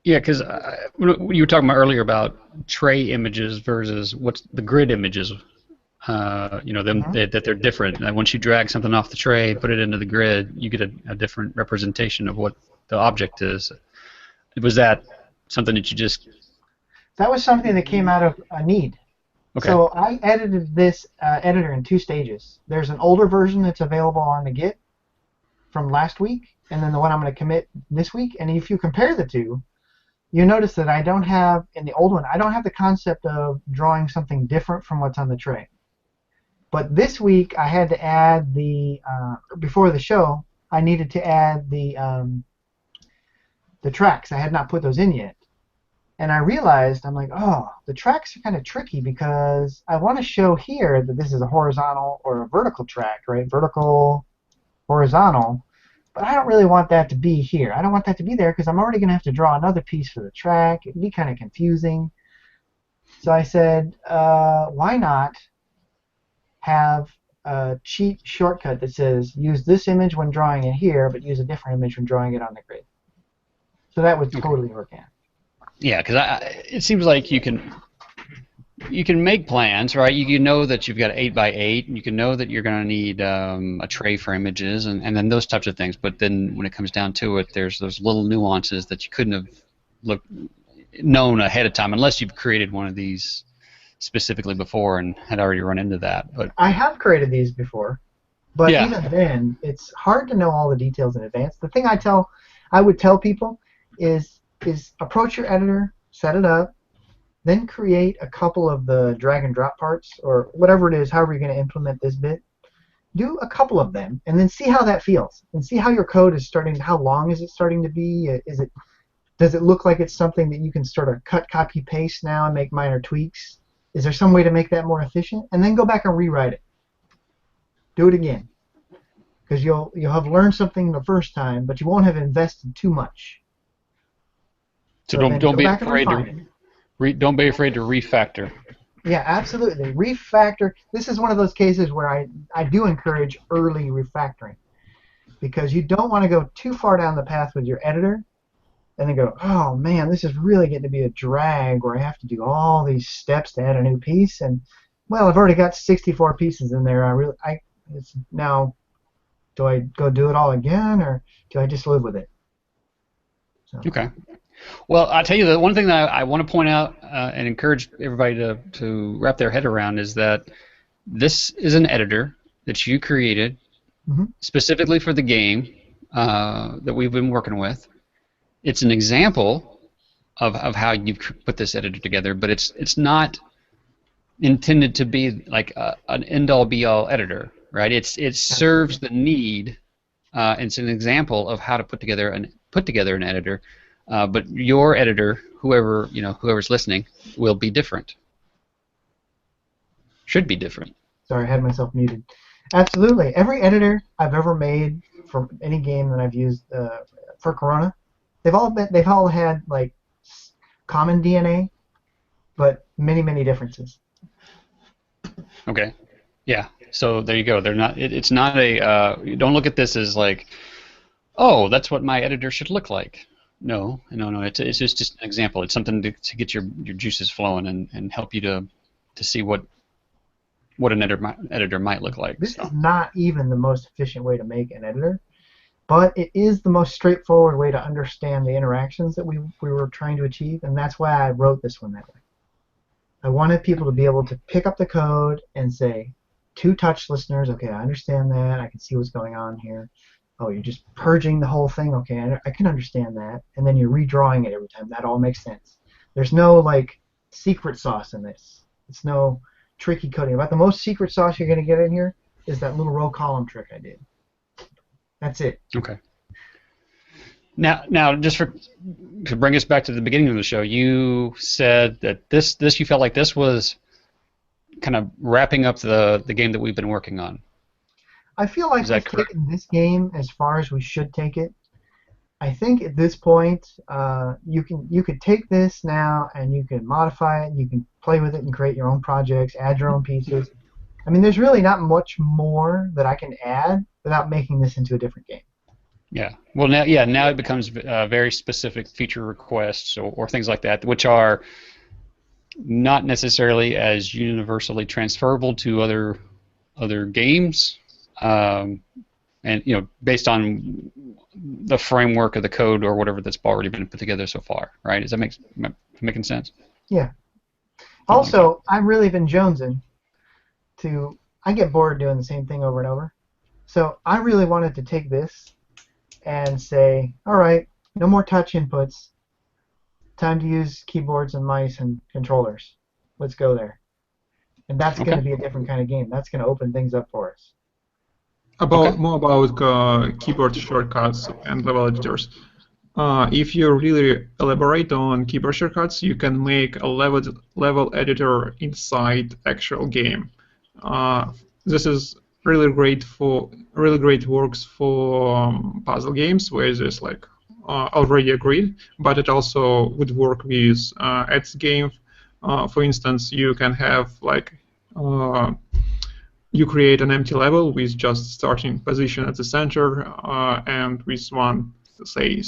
Yeah, because you were talking about earlier about tray images versus what's the grid images. That they're different. And once you drag something off the tray, put it into the grid, you get a different representation of what the object is. Was that something that you just? That was something that came out of a need. Okay. So I edited this editor in 2 stages. There's an older version that's available on the Git from last week, and then the one I'm going to commit this week. And if you compare the two, you notice that I don't have, in the old one, I don't have the concept of drawing something different from what's on the tray. But this week I had to add before the show, I needed to add the tracks. I had not put those in yet. And I realized, I'm like, oh, the tracks are kind of tricky because I want to show here that this is a horizontal or a vertical track, right? Vertical, horizontal. But I don't really want that to be here. I don't want that to be there because I'm already going to have to draw another piece for the track. It'd be kind of confusing. So I said, why not have a cheat shortcut that says use this image when drawing it here, but use a different image when drawing it on the grid. So that would totally work out. Yeah, because it seems like you can make plans, right? You know that you've got 8x8, and you can know that you're going to need a tray for images, and then those types of things. But then when it comes down to it, there's those little nuances that you couldn't have known ahead of time unless you've created one of these specifically before and had already run into that. But I have created these before, but yeah. Even then, it's hard to know all the details in advance. The thing I would tell people is approach your editor, set it up, then create a couple of the drag and drop parts or whatever it is, however you're going to implement this bit. Do a couple of them and then see how that feels and see how your code is starting. How long is it starting to be? Does it look like it's something that you can sort of cut, copy, paste now and make minor tweaks? Is there some way to make that more efficient? And then go back and rewrite it. Do it again. Because you'll have learned something the first time, but you won't have invested too much. So don't be afraid don't be afraid to refactor. Yeah, absolutely. Refactor. This is one of those cases where I do encourage early refactoring because you don't want to go too far down the path with your editor and then go, oh man, this is really getting to be a drag where I have to do all these steps to add a new piece, and well, I've already got 64 pieces in there. Now, do I go do it all again, or do I just live with it? So. Okay. Well, I'll tell you the one thing that I want to point out and encourage everybody to wrap their head around is that this is an editor that you created specifically for the game that we've been working with. It's an example of how you've put this editor together, but it's not intended to be like an end-all be-all editor, right? It serves the need. It's an example of how to put together an editor. But your editor, whoever's listening, will be different. Should be different. Sorry, I had myself muted. Absolutely. Every editor I've ever made for any game that I've used for Corona, they've all had like common DNA, but many, many differences. Okay. Yeah. So there you go. They're not. It's not a. You don't look at this as like, oh, that's what my editor should look like. No. It's just an example. It's something to get your juices flowing and help you to see what an editor might look like. This is not even the most efficient way to make an editor, but it is the most straightforward way to understand the interactions that we were trying to achieve, and that's why I wrote this one that way. I wanted people to be able to pick up the code and say, to touch listeners, okay, I understand that. I can see what's going on here. Oh, you're just purging the whole thing. Okay, I can understand that. And then you're redrawing it every time. That all makes sense. There's no, like, secret sauce in this. It's no tricky coding. About the most secret sauce you're going to get in here is that little row column trick I did. That's it. Okay. Now, just to bring us back to the beginning of the show, you said that this you felt like this was kind of wrapping up the game that we've been working on. I feel like we've taken this game as far as we should take it. I think at this point, you could take this now and you can modify it. You can play with it and create your own projects, add your own pieces. I mean, there's really not much more that I can add without making this into a different game. Yeah. Well, now it becomes very specific feature requests or things like that, which are not necessarily as universally transferable to other games, and based on the framework of the code or whatever that's already been put together so far, right? Does that making sense? Yeah. Something like that. Also, I've really been jonesing to. I get bored doing the same thing over and over. So I really wanted to take this and say, all right, no more touch inputs. Time to use keyboards and mice and controllers. Let's go there. And that's going Okay. to be a different kind of game. That's going to open things up for us. Okay. More about keyboard shortcuts and level editors. If you really elaborate on keyboard shortcuts, you can make a level editor inside actual game. This is really great works for puzzle games where there's like already agreed, but it also would work with ads game. For instance, you can have like you create an empty level with just starting position at the center and with one, say,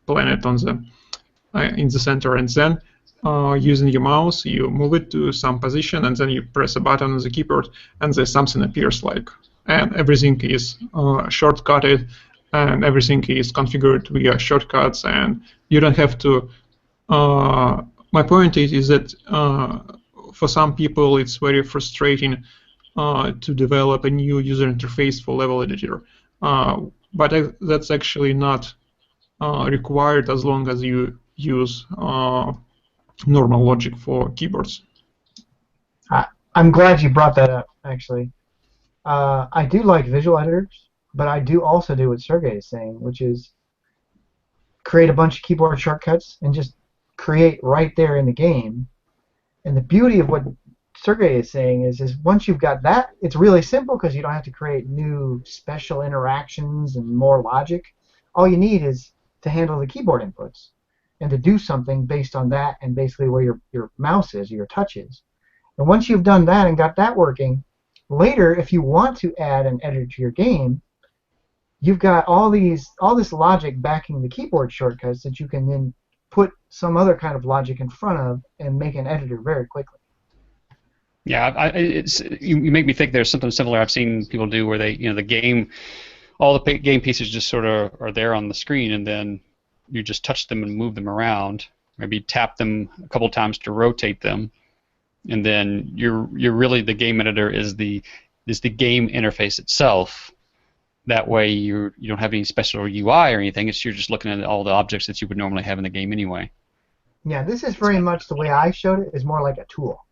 planet on the in the center, and then using your mouse you move it to some position, and then you press a button on the keyboard, and there's something appears like, and everything is shortcutted, and everything is configured via shortcuts, and you don't have to. My point is that for some people it's very frustrating to develop a new user interface for level editor, but that's actually not required as long as you use normal logic for keyboards. I'm glad you brought that up, actually. I do like visual editors, but I do also do what Sergey is saying, which is create a bunch of keyboard shortcuts and just create right there in the game. And the beauty of what Sergey is saying is once you've got that, it's really simple because you don't have to create new special interactions and more logic. All you need is to handle the keyboard inputs and to do something based on that and basically where your mouse is, your touch is. And once you've done that and got that working, later if you want to add an editor to your game, you've got all this logic backing the keyboard shortcuts that you can then put some other kind of logic in front of and make an editor very quickly. Yeah, you make me think there's something similar I've seen people do where they, the game, all the game pieces just sort of are there on the screen, and then you just touch them and move them around. Maybe tap them a couple times to rotate them, and then you're really the game editor is the game interface itself. That way you don't have any special UI or anything. You're just looking at all the objects that you would normally have in the game anyway. Yeah, this is very much the way I showed it, is more like a tool.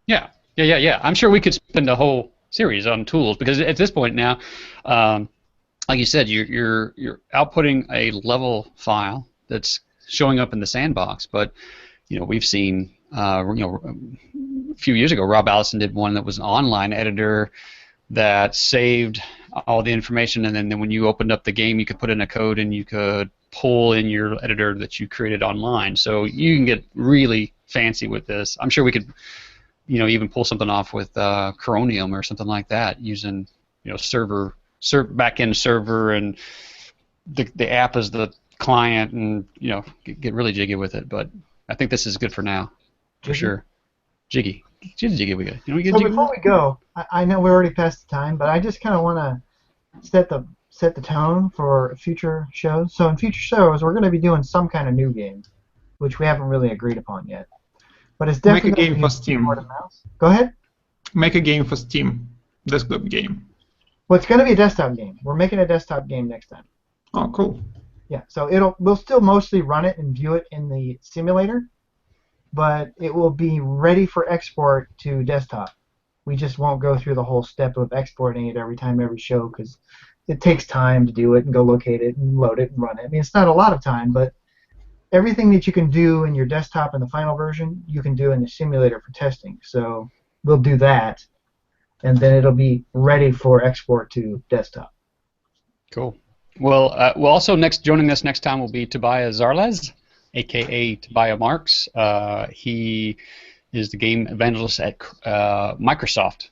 Yeah. I'm sure we could spend a whole series on tools because at this point now, like you said, you're outputting a level file that's showing up in the sandbox. But we've seen a few years ago, Rob Allison did one that was an online editor that saved all the information, and then when you opened up the game, you could put in a code and you could pull in your editor that you created online. So you can get really fancy with this. I'm sure we could, even pull something off with Chromium or something like that using, back-end server, and the app is the client, and get really jiggy with it. But I think this is good for now, for sure. Jiggy. Jiggy we got. So before we go, I know we're already past the time, but I just kind of want to set the tone for future shows. So in future shows, we're going to be doing some kind of new game, which we haven't really agreed upon yet. But it's definitely make a game for Steam. Go ahead. Make a game for Steam, desktop game. Well, it's going to be a desktop game. We're making a desktop game next time. Oh, cool. Yeah. So we'll still mostly run it and view it in the simulator, but it will be ready for export to desktop. We just won't go through the whole step of exporting it every show because it takes time to do it and go locate it and load it and run it. I mean, it's not a lot of time, but everything that you can do in your desktop in the final version, you can do in the simulator for testing. So we'll do that, and then it'll be ready for export to desktop. Cool. Well, also joining us next time will be Tobias Zarlez, a.k.a. Tobias Marks. He is the game evangelist at Microsoft.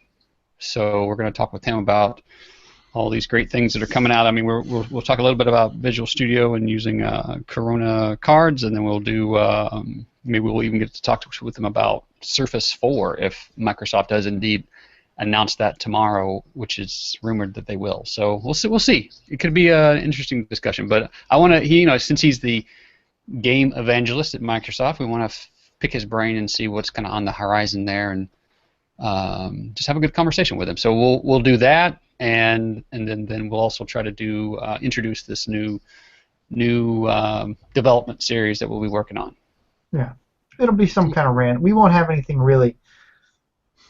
So we're going to talk with him about all these great things that are coming out. I mean, we'll talk a little bit about Visual Studio and using Corona cards, and then we'll do maybe we'll even get to talk with them about Surface 4 if Microsoft does indeed announce that tomorrow, which is rumored that they will. So we'll see. We'll see. It could be an interesting discussion. But I want to, since he's the game evangelist at Microsoft, we want to pick his brain and see what's kind of on the horizon there, and just have a good conversation with him. So we'll do that, and then we'll also try to do introduce this new development series that we'll be working on. Yeah, it'll be some kind of random. We won't have anything really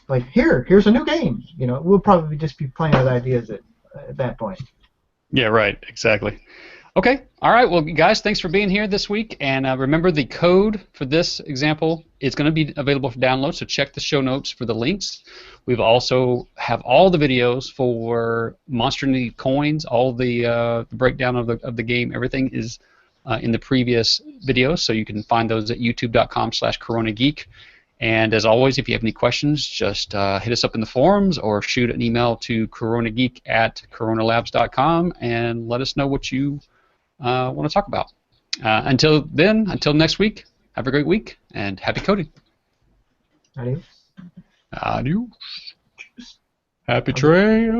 like here's a new game. We'll probably just be playing with ideas at that point. Yeah, right. Exactly. Okay. All right. Well, guys, thanks for being here this week. And remember, the code for this example is going to be available for download, so check the show notes for the links. We've also have all the videos for Monster Need Coins, all the breakdown of the game. Everything is in the previous videos, so you can find those at youtube.com/coronageek. And as always, if you have any questions, just hit us up in the forums or shoot an email to coronageek@coronalabs.com and let us know what you want to talk about. Until next week, have a great week and happy coding. Adios. Adios. Happy trails.